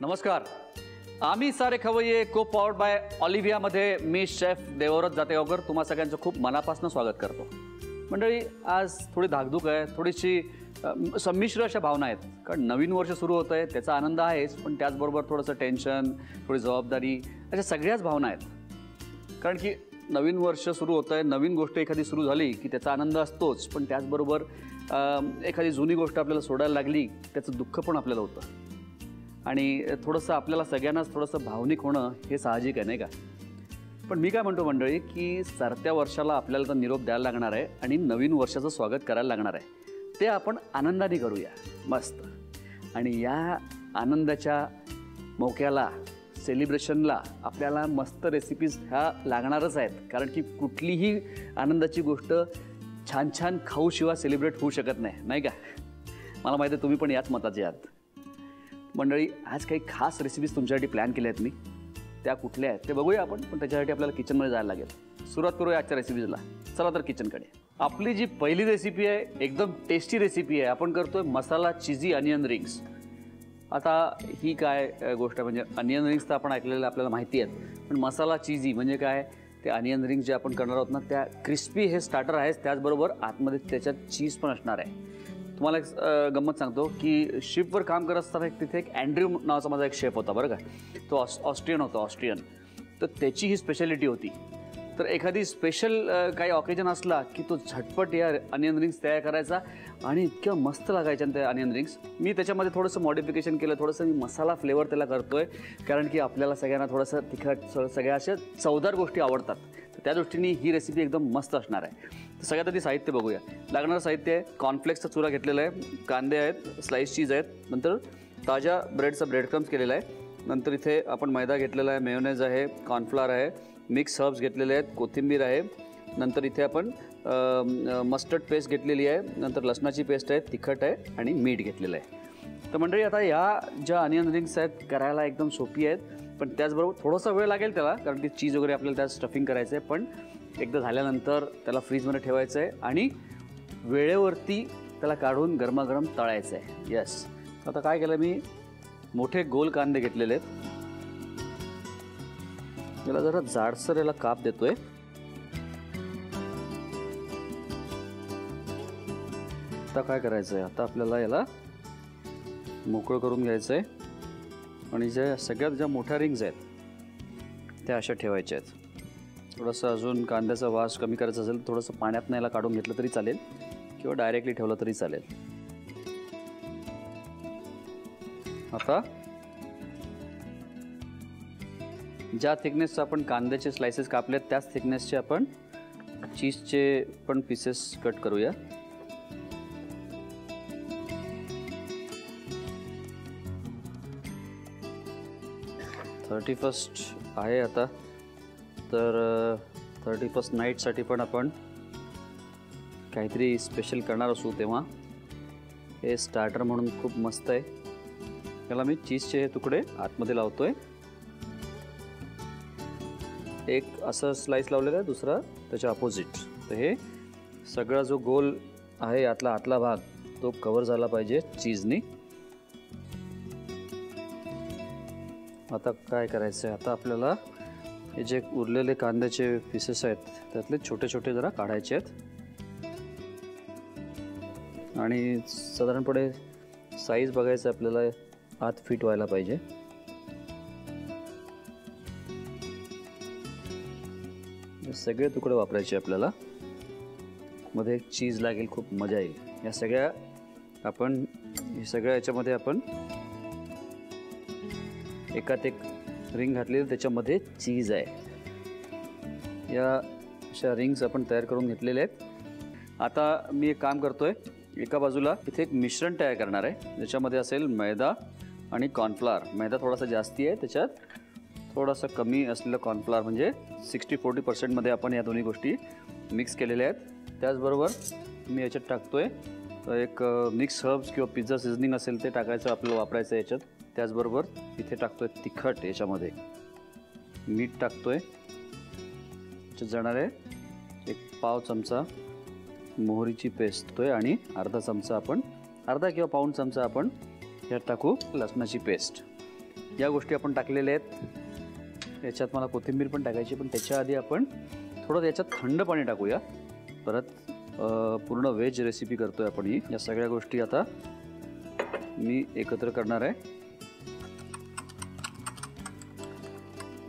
नमस्कार. आम्ही Saare Khavayye co powered by ऑलिव्हियामध्ये मी शेफ देवव्रत जातेगावकर तुम्हा सगळ्यांचं खूप मनापासून स्वागत करतो. मंडळी, आज थोडी धाकधूक आहे, थोडीशी संमिश्र अशा भावना आहेत. कारण नवीन वर्ष सुरू होतं आहे, त्याचा आनंद आहेच, पण त्याचबरोबर थोडंसं टेन्शन, थोडी जबाबदारी, अशा सगळ्याच भावना आहेत. कारण की नवीन वर्ष सुरू होतं आहे, नवीन गोष्ट एखादी सुरू झाली की त्याचा आनंद असतोच, पण त्याचबरोबर एखादी जुनी गोष्ट आपल्याला सोडायला लागली त्याचं दुःख पण आपल्याला होतं. आणि थोडंसं आपल्याला सगळ्यांनाच थोडंसं भावनिक होणं हे साहजिक आहे, नाही का? पण मी काय म्हणतो मंडळी, की सरत्या वर्षाला आपल्याला तर निरोप द्यायला लागणार आहे आणि नवीन वर्षाचं स्वागत करायला लागणार आहे. ते आपण आनंदाने करूया, मस्त. आणि या आनंदाच्या मोक्याला, सेलिब्रेशनला आपल्याला मस्त रेसिपीज ह्या लागणारच आहेत. कारण की कुठलीही आनंदाची गोष्ट छान छान खाऊशिवाय सेलिब्रेट होऊ शकत नाही, नाही का? मला माहिती आहे तुम्ही पण याच मताचे आहात. मंडळी, आज काही खास रेसिपीज तुमच्यासाठी प्लॅन केल्या आहेत मी. त्या कुठल्या आहेत ते बघूया आपण, पण त्याच्यासाठी आपल्याला किचनमध्ये जायला लागेल. सुरुवात करूया आजच्या रेसिपीजला. चला तर किचनकडे. आपली जी पहिली रेसिपी आहे, एकदम टेस्टी रेसिपी आहे. आपण करतोय मसाला चीजी अनियन रिंग्स. आता ही काय गोष्ट आहे, म्हणजे अनियन रिंग्स तर आपण ऐकलेलं आपल्याला माहिती आहेत, पण मसाला चीजी म्हणजे काय? ते अनियन रिंग्स जे आपण करणार आहोत ना, त्या क्रिस्पी हे स्टार्टर आहेच, त्याचबरोबर आतमध्ये त्याच्यात चीज पण असणार आहे. तुम्हाला एक गंमत सांगतो की शिपवर काम करत असताना तिथे एक अँड्र्यू नावाचा माझा एक शेफ होता, बरं का. तो ऑस्ट्रियन होता, ऑस्ट्रियन. तर त्याची ही स्पेशालिटी होती. तर एखादी स्पेशल काही ऑकेजन असला की तो झटपट या अनियन रिंग्स तयार करायचा आणि इतक्या मस्त लागायच्या त्या अनियन रिंग्स. मी त्याच्यामध्ये थोडंसं मॉडिफिकेशन केलं, थोडंसं मी मसाला फ्लेवर त्याला करतो आहे, कारण की आपल्याला सगळ्यांना थोडंसं तिखट, सगळ्या अशा चवदार गोष्टी आवडतात. तर त्या दृष्टीने ही रेसिपी एकदम मस्त असणार आहे. तर सगळ्यात आधी साहित्य बघूया. लागणारं साहित्य आहे, कॉर्नफ्लेक्सचा चुरा घेतलेला आहे, कांदे आहेत, स्लाइस चीज आहेत, नंतर ताज्या ब्रेडचा ब्रेड क्रम्स केलेला आहे, नंतर इथे आपण मैदा घेतलेला आहे, मेयोनेज आहे, कॉर्नफ्लॉवर आहे, मिक्स हर्ब्स घेतलेले आहेत, कोथिंबीर आहे, नंतर इथे आपण मस्टर्ड पेस्ट घेतलेली आहे, नंतर लसणाची पेस्ट आहे, तिखट आहे आणि मीठ घेतलेलं आहे. तर मंडळी, आता या ज्या अनियन रिंग्स आहेत करायला एकदम सोपी आहेत, पण त्याचबरोबर थोडासा वेळ लागेल त्याला, कारण की चीज वगैरे आपल्याला त्यात स्टफिंग करायचं आहे. पण एकदा झाल्यानंतर त्याला फ्रीजमध्ये ठेवायचं आहे आणि वेळेवरती त्याला काढून गरमागरम तळायचं आहे. येस. आता काय केलं, मी मोठे गोल कांदे घेतलेले आहेत, याला जरा जाडसर याला काप देतोय. आता काय करायचं आहे, आता आपल्याला याला मोकळं करून घ्यायचं आहे आणि ज्या सगळ्यात ज्या मोठ्या रिंग्स आहेत त्या अशा ठेवायच्या आहेत. थोडंसं अजून कांद्याचा वास कमी करायचा असेल थोडंसं पाण्यात याला काढून घेतलं तरी चालेल किंवा डायरेक्टली ठेवलं तरी चालेल. आता ज्या थिकनेसचं आपण कांद्याचे स्लाइसेस कापलेत त्याच थिकनेसचे आपण चीजचे पण पीसेस कट करूया. थर्टी फर्स्ट आहे आता, तर 31st नाईटसाठी पण आपण काहीतरी स्पेशल करणार असू, तेव्हा हे स्टार्टर म्हणून खूप मस्त आहे. त्याला मी चीजचे हे तुकडे आतमध्ये लावतोय. एक असं स्लाइस लावलेला आहे, दुसरा त्याच्या अपोजिट. तर हे सगळा जो गोल आहे यातला आतला भाग तो कव्हर झाला पाहिजे चीजनी. आता काय करायचं आहे, आता आपल्याला हे जे उरलेले कांद्याचे पीसेस आहेत त्यातले छोटे छोटे जरा काढायचे आहेत आणि साधारणपणे साईज बघायचं आपल्याला, आत फिट व्हायला पाहिजे. सगळे तुकडे वापरायचे आपल्याला. मध्ये एक चीज लागेल, खूप मजा येईल. या सगळ्या आपण सगळ्या याच्यामध्ये आपण एकात एक रिंग घातलेली, त्याच्यामध्ये चीज आहे. या अशा रिंग्स आपण तयार करून घेतलेल्या आहेत. आता मी एक काम करतोय, एका बाजूला इथे एक मिश्रण तयार करणार आहे, ज्याच्यामध्ये असेल मैदा आणि कॉर्नफ्लॉवर. मैदा थोडासा जास्ती आहे, त्याच्यात थोडासा कमी असलेलं कॉर्नफ्लॉवर, म्हणजे 60-40% मध्ये आपण या दोन्ही गोष्टी मिक्स केलेल्या आहेत. त्याचबरोबर मी याच्यात टाकतोय एक मिक्स हर्ब्स किंवा पिझ्झा सिझनिंग असेल ते टाकायचं, आपल्याला वापरायचं आहे याच्यात. त्याचबरोबर इथे टाकतोय तिखट, याच्यामध्ये मीठ टाकतोय, याच्यात जाणार आहे एक पाव चमचा मोहरीची पेस्ट टाकतोय आणि अर्धा चमचा आपण, अर्धा किंवा पाऊण चमचा आपण यात टाकू लसणाची पेस्ट. या गोष्टी आपण टाकलेल्या आहेत. याच्यात मला कोथिंबीर पण टाकायची, पण त्याच्या आधी आपण थोडं याच्यात थंड पाणी टाकूया. परत पूर्ण व्हेज रेसिपी करतोय आपण ही. या सगळ्या गोष्टी आता मी एकत्र करणार आहे.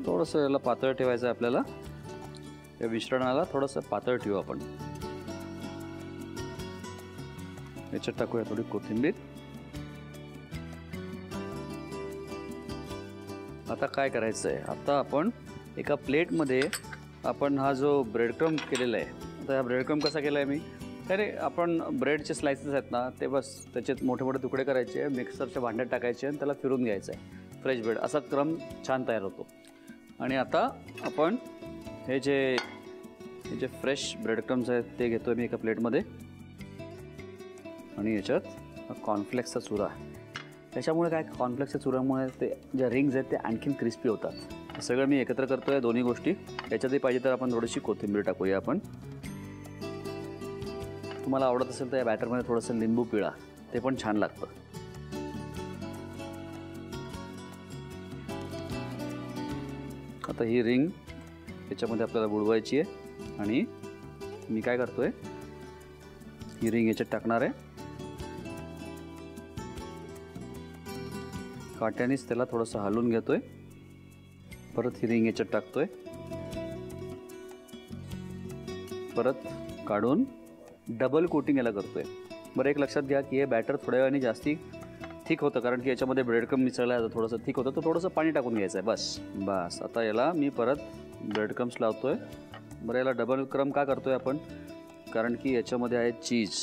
थोडंसं याला पातळ ठेवायचं आहे आपल्याला. या मिश्रणाला थोडंसं पातळ ठेवू आपण. याच्यात टाकूया थोडी कोथिंबीर. आता काय करायचं आहे, आता आपण एका प्लेटमध्ये आपण हा जो ब्रेडक्रम केलेला आहे, आता हा ब्रेडक्रम कसा केला आहे मी, अरे आपण ब्रेडचे स्लाइसेस आहेत ना ते बस त्याचे मोठे मोठे तुकडे करायचे, मिक्सरच्या भांड्यात टाकायचे आणि त्याला फिरून घ्यायचं आहे. फ्रेश ब्रेड असा क्रम छान तयार होतो. आणि आता आपण हे जे फ्रेश ब्रेडक्रम्स आहेत ते घेतो मी एका प्लेटमध्ये. आणि याच्यात कॉर्नफ्लेक्सचा चुरा. त्याच्यामुळे काय, कॉर्नफ्लेक्सच्या चुऱ्यामुळे ते ज्या रिंग्स आहेत ते आणखीन क्रिस्पी होतात. हे सगळं मी एकत्र करतो आहे दोन्ही गोष्टी. याच्यातही पाहिजे तर आपण थोडीशी कोथिंबीर टाकूया आपण. तुम्हाला आवडत असेल तर या बॅटरमध्ये थोडंसं लिंबू पिळा, ते पण छान लागतं. आता ही रिंग याच्यामध्ये आपल्याला बुडवायची आहे. आणि मी काय करतोय, ही रिंग याच्यात टाकणार आहे. काट्यानेच त्याला थोडंसं हलवून घेतोय. परत ही रिंग याच्यात टाकतोय. परत काढून डबल कोटिंग याला करतोय. बरं, एक लक्षात घ्या की हे बॅटर थोड्या वेळाने जास्ती थिक होतं, कारण की याच्यामध्ये ब्रेडक्रम मिसळला आहे, थोडंसं थिक होतं, तर थोडंसं पाणी टाकून घ्यायचं आहे. बस आता याला मी परत ब्रेडक्रम्स लावतोय. बरं, याला डबल क्रम का करतोय आपण, कारण की याच्यामध्ये आहे चीज.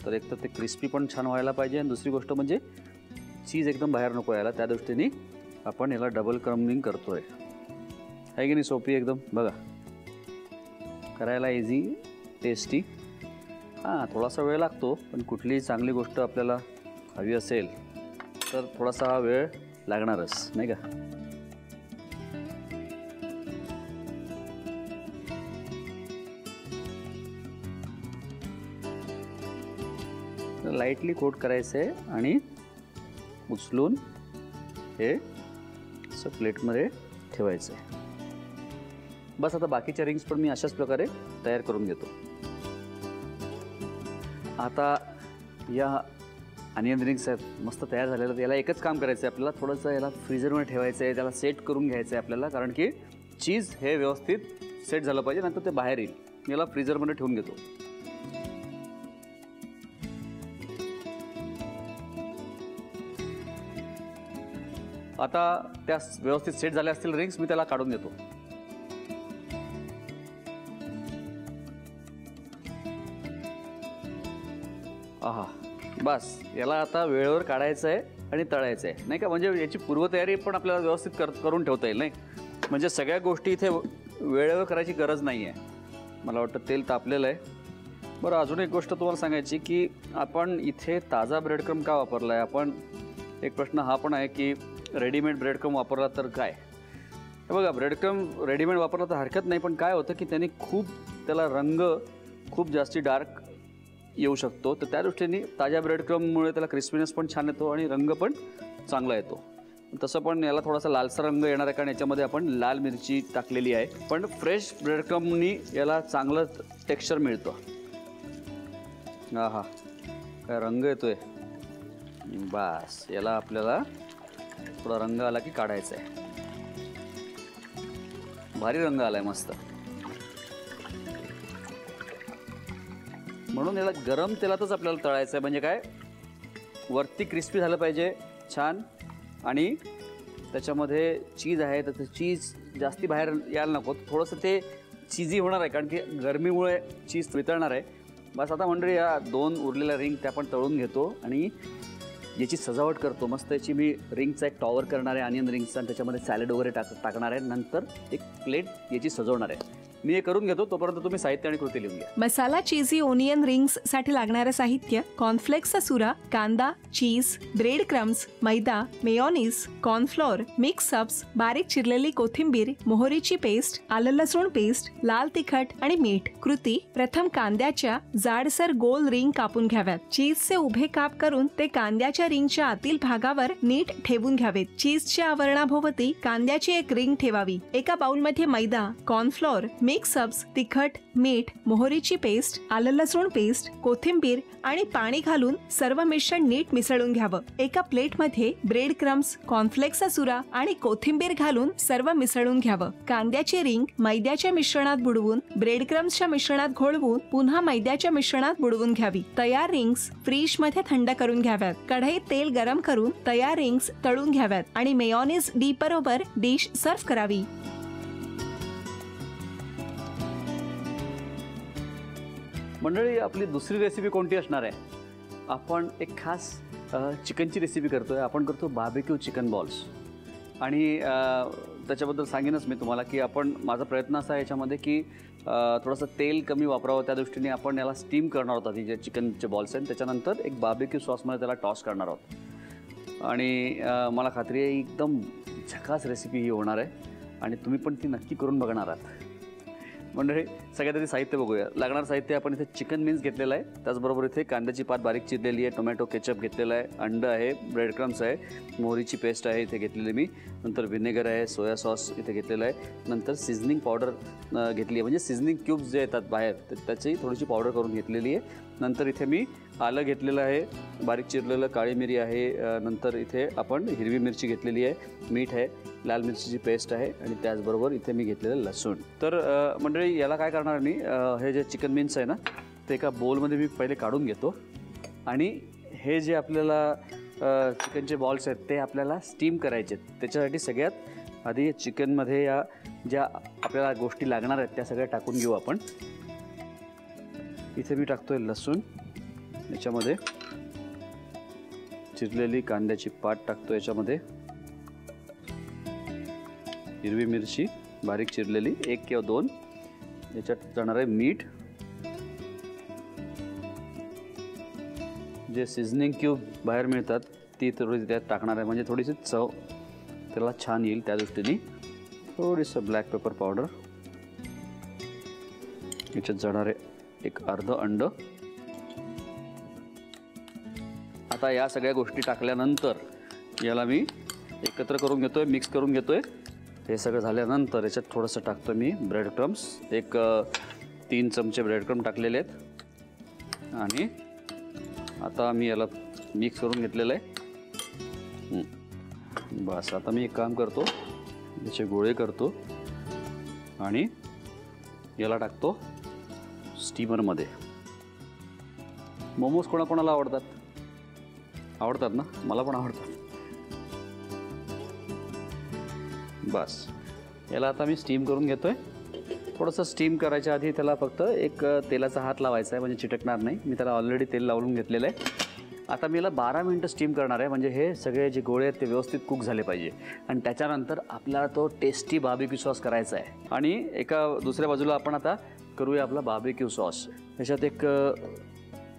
तर एक तर ते क्रिस्पी पण छान व्हायला पाहिजे, आणि दुसरी गोष्ट म्हणजे चीज एकदम बाहेर नको यायला, त्या दृष्टीने आपण याला डबल क्रमिंग करतोय. आहे की नाही, सोपी एकदम. बघा, करायला इझी, टेस्टी. हां, थोडासा वेळ लागतो, पण कुठलीही चांगली गोष्ट आपल्याला हवी असेल तर थोडासा हा वेळ लागणारच, नाही का. लाईटली कोट करायचं आहे आणि उचलून हे असं प्लेटमध्ये ठेवायचं आहे. बस, आता बाकीच्या रिंग्स पण मी अशाच प्रकारे तयार करून घेतो. आता या अनियन रिंग्स आहेत मस्त तयार झालेलं. याला एकच काम करायचं आहे आपल्याला, थोडंसं याला फ्रीजरमध्ये ठेवायचं आहे, त्याला सेट करून घ्यायचं आहे आपल्याला, कारण की चीज हे व्यवस्थित सेट झालं पाहिजे, नंतर ते बाहेर येईल. मी याला फ्रीजरमध्ये ठेवून घेतो. आता त्या व्यवस्थित सेट झाल्या असतील रिंग्स, मी त्याला काढून घेतो. आहा, बस याला आता वेळेवर काढायचं आहे आणि तळायचं आहे, नाही का. म्हणजे याची पूर्वतयारी पण आपल्याला व्यवस्थित करून ठेवता येईल, नाही. म्हणजे सगळ्या गोष्टी इथे वेळेवर करायची गरज नाही आहे. मला वाटतं तेल तापलेलं आहे. बरं, अजून एक गोष्ट तुम्हाला सांगायची की आपण इथे ताजा ब्रेडक्रम का वापरला आहे. आपण एक प्रश्न हा पण आहे की रेडीमेड ब्रेडक्रम वापरला तर काय. हे बघा, ब्रेडक्रम रेडीमेड वापरला तर हरकत नाही, पण काय होतं की त्याने त्याला रंग खूप जास्ती डार्क येऊ शकतो. तर त्या दृष्टीने ताज्या ब्रेडक्रममुळे त्याला क्रिस्पीनेस पण छान येतो आणि रंग पण चांगला येतो. तसं पण याला थोडासा लालसर रंग येणार आहे, कारण याच्यामध्ये आपण लाल मिरची टाकलेली आहे. पण फ्रेश ब्रेडक्रमनी याला चांगलं टेक्स्चर मिळतं. हा काय रंग येतोय. बस, याला आपल्याला थोडा रंग आला की काढायचा आहे. भारी रंग आलाय मस्त. म्हणून याला गरम तेलातच आपल्याला तळायचं आहे. म्हणजे काय, वरती क्रिस्पी झालं पाहिजे छान, आणि त्याच्यामध्ये चीज आहे तर चीज जास्ती बाहेर यायला नको. थोडंसं ते चीजी होणार आहे, कारण की गरमीमुळे चीज वितळणार आहे. बस, आता मंडळी या 2 उरलेल्या रिंग त्या आपण तळून घेतो आणि याची सजावट करतो. मस्त याची मी रिंगचा एक टॉवर करणार आहे अनियन रिंगचा, आणि त्याच्यामध्ये सॅलड वगैरे टाकणार आहे. नंतर एक प्लेट याची सजवणार आहे. मी हे करून घेतो, तोपर्यंत तुम्ही साहित्य आणि कृती लिहून घ्या. मसाला चीजी ओनियन रिंग्स साठी लागणारे साहित्य: कॉर्नफ्लेक्सचा सुरा, कांदा, चीज, ब्रेड क्रम्स, मैदा, मेयोनीज, कॉर्नफ्लोअर, मिक्स सब्स, बारीक चिरलेली कोथिंबीर, मोहरीची पेस्ट, आलं लसूण पेस्ट, लाल तिखट आणि मीठ. कृती: प्रथम कांद्याच्या जाडसर गोल रिंग कापून घ्याव्यात. चीजचे उभे काप करून ते कांद्याच्या रिंगच्या आतील भागावर नीट ठेवून घ्यावेत. चीजच्या आवरणाभोवती कांद्याची एक रिंग ठेवावी. एका बाउलमध्ये मैदा, कॉर्नफ्लोअर, मिक्स सब्स, तिखट, मीठ, मोहरीची पेस्ट, आलं लसूण पेस्ट, कोथिंबीर आणि पाणी घालून सर्व मिश्रण नीट मिसळून घ्यावं. एका प्लेटमध्ये ब्रेड क्रम्स, कॉर्नफ्लेक्सचा सुरा आणि कोथिंबीर घालून सर्व मिसळून घ्यावं. कांद्याची रिंग मैद्याच्या मिश्रणात बुडवून ब्रेड क्रम्सच्या मिश्रणात घोळवून पुन्हा मैद्याच्या मिश्रणात बुडवून घ्यावी. तयार रिंग्स फ्रीज मध्ये थंड करून घ्याव्यात. कढईत तेल गरम करून तयार रिंग्स तळून घ्याव्यात आणि मेयोनीज डीप बरोबर डिश सर्व्ह करावी. मंडळी, आपली दुसरी रेसिपी कोणती असणार आहे? आपण एक खास चिकनची रेसिपी करतोय. आपण करतो बार्बेक्यू चिकन बॉल्स. आणि त्याच्याबद्दल सांगेनच मी तुम्हाला की माझा प्रयत्न असा आहे याच्यामध्ये की थोडंसं तेल कमी वापरावं. त्या दृष्टीने आपण याला स्टीम करणार आहोत आधी, जे चिकनचे बॉल्स आहेत. त्याच्यानंतर एक बार्बेक्यू सॉसमध्ये त्याला टॉस करणार आहोत. आणि मला खात्री आहे एकदम झकास रेसिपी ही होणार आहे आणि तुम्ही पण ती नक्की करून बघणार आहात. मंडळी, सगळ्यात आधी साहित्य बघूया. लागणारं साहित्य: आपण इथे चिकन मिन्स घेतलेलं आहे, त्याचबरोबर इथे कांद्याची पात बारीक चिरलेली आहे, टोमॅटो केचप घेतलेला आहे, अंड आहे, ब्रेड क्रम्स आहे, मोहरीची पेस्ट आहे इथे घेतलेली मी, नंतर व्हिनेगर आहे, सोया सॉस इथे घेतलेलं आहे, नंतर सिझनिंग पावडर घेतली आहे, म्हणजे सिझनिंग क्यूब्स जे येतात बाहेर त्याची थोडीशी पावडर करून घेतलेली आहे. नंतर इथे मी आलं घेतलेलं आहे, बारीक चिरलेलं, काळी मिरी आहे, नंतर इथे आपण हिरवी मिरची घेतलेली आहे, मीठ आहे, लाल मिरचीची पेस्ट आहे आणि त्याचबरोबर इथे मी घेतलेलं लसूण. तर मंडळी, याला काय करणार मी, हे जे चिकन मिन्स आहे ना ते एका बोलमध्ये मी पहिले काढून घेतो. आणि हे जे आपल्याला चिकनचे बॉल्स आहेत ते आपल्याला स्टीम करायचे आहेत. त्याच्यासाठी सगळ्यात आधी चिकनमध्ये या ज्या आपल्याला गोष्टी लागणार आहेत त्या सगळ्या टाकून घेऊ आपण. इथे मी टाकतोय लसूण, याच्यामध्ये चिरलेली कांद्याची पात टाकतो, याच्यामध्ये हिरवी मिरची बारीक चिरलेली 1 किंवा 2, याच्यात जाणार आहे मीठ, जे सिझनिंग क्यूब बाहेर मिळतात ती थोडी त्यात टाकणार आहे, म्हणजे थोडीशी चव त्याला छान येईल त्या दृष्टीने. थोडीसं ब्लॅक पेपर पावडर, याच्यात जाणार आहे एक अर्ध अंड. आता या सगळ्या गोष्टी टाकल्यानंतर याला मी एकत्र करून घेतोय, मिक्स करून घेतोय. हे सगळं झाल्यानंतर याच्यात थोडंसं टाकतो मी ब्रेड क्रम्स, एक 3 चमचे ब्रेड क्रम्स टाकलेले आहेत. आणि आता मी याला मिक्स करून घेतलेलं आहे. बस, आता मी एक काम करतो, याचे गोळे करतो आणि याला टाकतो स्टीमरमध्ये. मोमोज कोणाकोणाला आवडतात ना? मला पण आवडतात. बस, याला आता मी स्टीम करून घेतोय. थोडंसं स्टीम करायच्या आधी त्याला फक्त एक तेलाचा हात लावायचा आहे, म्हणजे चिटकणार नाही. मी त्याला ऑलरेडी तेल लावून घेतलेलं आहे. आता मी याला 12 मिनटं स्टीम करणार आहे, म्हणजे हे सगळे जे गोळे आहेत ते व्यवस्थित कुक झाले पाहिजे. आणि त्याच्यानंतर आपल्याला तो टेस्टी बार्बेक्यू सॉस करायचा आहे. आणि एका दुसऱ्या बाजूला आपण आता करूया आपला बार्बेक्यू सॉस. याच्यात एक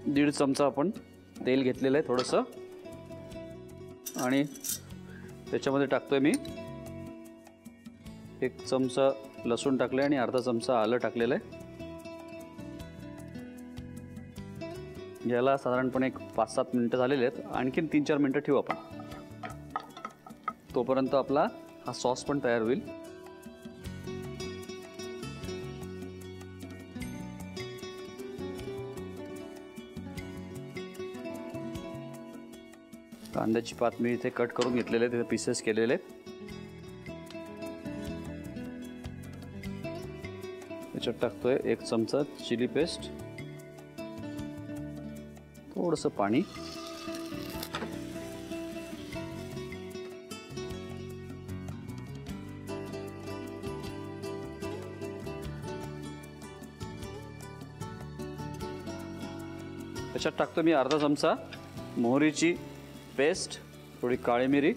1.5 चमचा आपण तेल घेतलेलं आहे थोडंसं, आणि त्याच्यामध्ये टाकतोय मी 1 चमचा लसूण टाकले आणि अर्धा चमचा आलं टाकलेलं आहे. याला साधारणपणे एक 5-7 मिनटं झालेले आहेत. आणखीन 3-4 मिनटं ठेवू आपण, तोपर्यंत आपला हा सॉस पण तयार होईल. कांद्याची पात मी इथे कट करून घेतलेले आहेत, तिथे पीसेस केलेले आहेत. याच्यात टाकतोय 1 चमचा चिली पेस्ट, थोडंसं पाणी, त्याच्यात टाकतो मी अर्धा चमचा मोहरीची पेस्ट, थोडी काळी मिरी,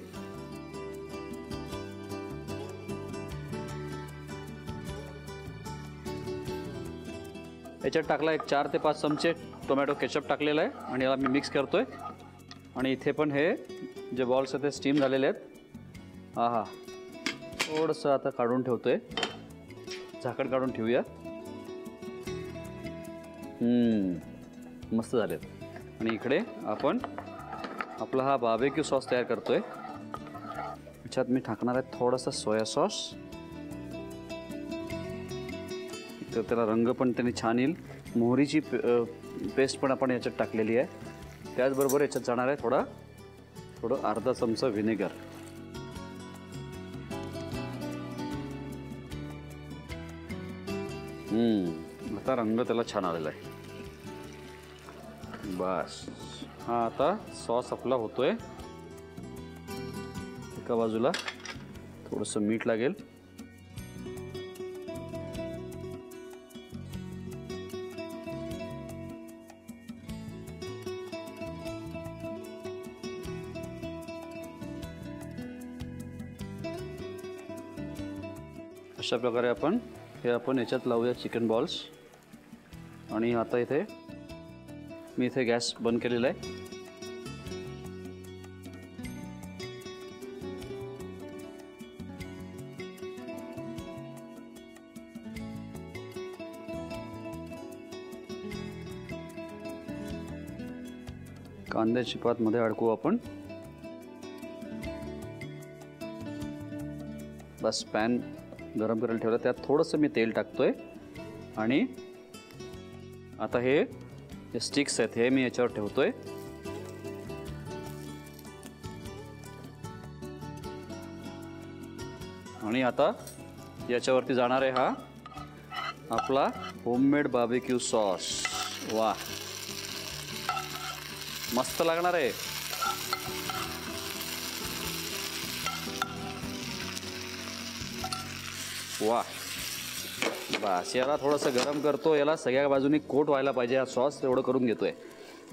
याच्यात टाकला एक 4 ते 5 चमचे टोमॅटो केचप टाकलेला आहे आणि याला मी मिक्स करतोय. आणि इथे पण हे जे बॉल्स आहेत ते स्टीम झालेले आहेत. हा थोडंसं आता काढून ठेवतोय, झाकण काढून ठेवूया. मस्त झालेत. आणि इकडे आपण आपला हा बार्बेक्यू सॉस तयार करतोय. याच्यात मी टाकणार आहे थोडासा सोया सॉस, तर त्याला रंग पण त्याने छान येईल. मोहरीची पेस्ट पण आपण याच्यात टाकलेली आहे. त्याचबरोबर याच्यात जाणार आहे थोडं अर्धा चमचा व्हिनेगर. आता रंग त्याला छान आलेला आहे. बस हा आता सॉस आपला होतोय. एका बाजूला थोडंसं मीठ लागेल. अशा प्रकारे आपण याच्यात लावूया चिकन बॉल्स. आणि आता मी इथे गॅस बंद केलेला आहे. कांद्याची पात मध्ये अडकवू आपण. बस पॅन गरम करायला ठेवला, त्यात थोडंसं मी तेल टाकतोय. आणि आता हे जे स्टिक्स आहेत हे मी याच्यावर ठेवतोय. आणि आता याच्यावरती जाणार आहे हा आपला होममेड बार्बेक्यू सॉस. वा, मस्त लागणार आहे. वा, बस याला थोडंसं गरम करतो. याला सगळ्या बाजूनी कोट व्हायला पाहिजे हा सॉस, एवढं करून घेतोय.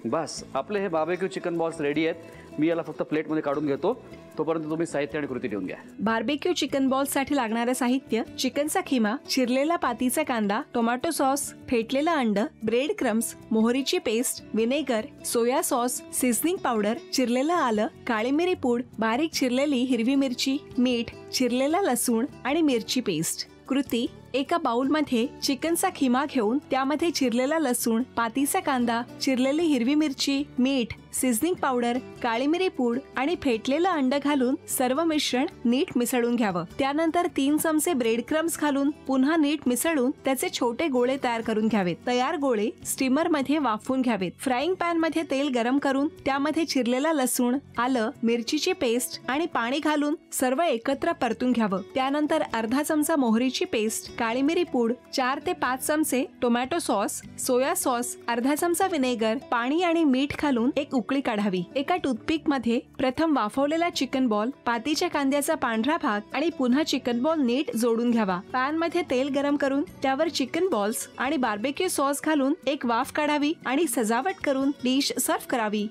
बस आपले हे बार्बेक्यू चिकन बॉल्स रेडी आहेत. मी याला फक्त प्लेटमध्ये काढून घेतो. तोपर्यंत तुम्ही साहित्य आणि कृती लिहून घ्या. बार्बेक्यू चिकन बॉल्ससाठी लागणारे साहित्य: चिकनचा खिमा, चिरलेला पातीचा कांदा, टोमॅटो सॉस, फेटलेलं अंड, ब्रेड क्रम्स, मोहरीची paste, vinegar, soya sauce, seasoning powder, चिरलेलं आलं, काळी मिरी पूड, बारीक चिरलेली हिरवी मिरची, मीठ, चिरलेला लसूण आणि मिरची पेस्ट. कृती: एका बाउलमध्ये चिकनचा खिमा घेऊन त्यामध्ये चिरलेला लसूण, पातीचा कांदा, चिरलेली हिरवी मिरची, मीठ, सीझनिंग पावडर, काळी मिरी पूड आणि फेटलेलं अंड घालून सर्व मिश्रण नीट मिसळून घ्यावं. त्यानंतर 3 चमचे ब्रेड क्रम्स घालून पुन्हा नीट मिसळून त्याचे छोटे गोळे तयार करून घ्यावेत. तयार गोळे स्टीमर मध्ये वाफवून घ्यावेत. फ्राईंग पॅन मध्ये तेल गरम करून त्यामध्ये चिरलेला लसूण, आलं, मिरचीची पेस्ट आणि पाणी घालून सर्व एकत्र परतून घ्यावं. त्यानंतर अर्धा चमचा मोहरीची पेस्ट, काळी मिरी पूड, 4 ते 5 चमचे टोमॅटो सॉस, सोया सॉस, अर्धा चमचा व्हिनेगर, पाणी आणि मीठ घालून एक उकळी काढावी. एका टूथपिक मध्ये प्रथम वाफवलेला चिकन बॉल, पातीच्या कांद्याचा पांढरा भाग आणि पुन्हा चिकन बॉल नीट जोडून घ्यावा. पॅन मध्ये तेल गरम करून त्यावर चिकन बॉल्स आणि बार्बेक्यू सॉस घालून एक वाफ काढावी आणि सजावट करून डिश सर्व्ह करावी.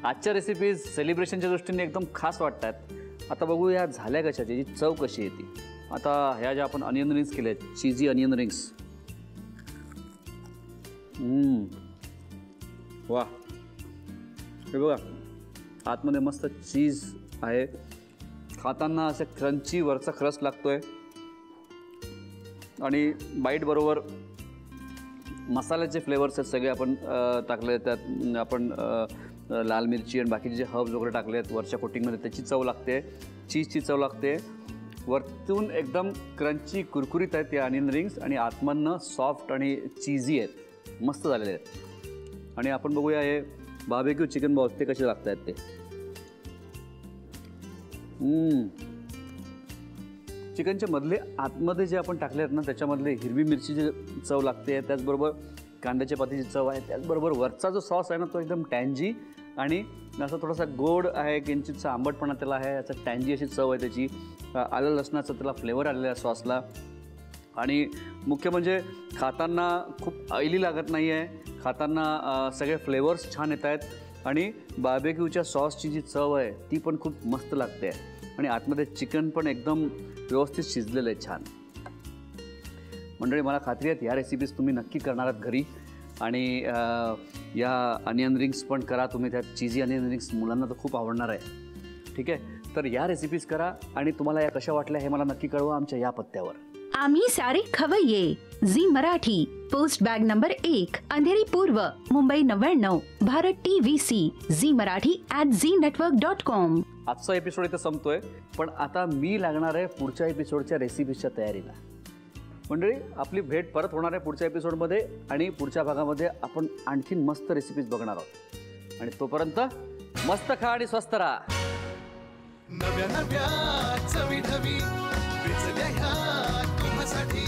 आजच्या रेसिपीज सेलिब्रेशनच्या दृष्टीने एकदम खास वाटतात. आता बघूया झाल्या कशा, त्याची चव कशी येते. आता ह्या ज्या आपण अनियन रिंग्स केले आहेत, चीजी अनियन रिंग्स. वा, हे बघा आतमध्ये मस्त चीज आहे. खाताना असे क्रंची वरचा क्रस्ट लागतोय. आणि बाईट बरोबर मसाल्याचे फ्लेवर्स आहेत सगळे आपण टाकले. त्यात आपण लाल मिरची आणि बाकीचे जे हर्ब्स वगैरे टाकले आहेत वरच्या कोटिंगमध्ये, त्याची चव लागते. चीजची चव लागते. वरतून एकदम क्रंची कुरकुरीत आहेत या अनियन रिंग्स आणि आतमधनं सॉफ्ट आणि चीजी आहेत. मस्त झालेले आहेत. आणि आपण बघूया हे बार्बेक्यू चिकन बॉल्स ते कसे लागत आहेत ते. चिकनच्या मधले आतमध्ये जे आपण टाकले आहेत ना, त्याच्यामधले हिरवी मिरचीची चव लागते. त्याचबरोबर कांद्याच्या पातीची चव आहे. त्याचबरोबर वरचा जो सॉस आहे ना, तो एकदम टँजी आणि असं थोडासा गोड आहे, किंचितचा आंबटपणा त्याला आहे. याचा टँजी अशी चव आहे त्याची. आलं लसणाचं त्याला फ्लेवर आलेला आहे सॉसला. आणि मुख्य म्हणजे खाताना खूप ऑइली लागत नाही आहे. खाताना सगळे फ्लेवर्स छान येत आहेत. आणि बार्बेक्यूच्या सॉसची जी चव आहे ती पण खूप मस्त लागते. आणि आतमध्ये चिकन पण एकदम व्यवस्थित शिजलेलं आहे छान. मंडळी, मला खात्री आहे ह्या रेसिपीज तुम्ही नक्की करणार आहात घरी. आणि या अनियन रिंग्स पण करा तुम्ही. त्यात चीजी अनियन रिंग्स मुलांना तर खूप आवडणार आहे. ठीक आहे, तर या रेसिपीज करा आणि तुम्हाला या कशा वाटल्या हे मला नक्की कळवा आमच्या या पत्त्यावर. Aamhi Saare Khavayye, Zee Marathi, post bag number 1, Andheri पूर्व, मुंबई 99, भारत TVC, झी मराठी @ZNetwork.com. आजचा एपिसोड इथं संपतोय, पण आता मी लागणार आहे पुढच्या एपिसोडच्या रेसिपीजच्या तयारीला. मंडळी, आपली भेट परत होणार आहे पुढच्या एपिसोडमध्ये आणि पुढच्या भागामध्ये आपण आणखीन मस्त रेसिपीज बघणार आहोत. आणि तोपर्यंत मस्त खा आणि स्वस्त राहा. नव्या नव्या चवी नवी विचल्या ह्या तुम्हासाठी.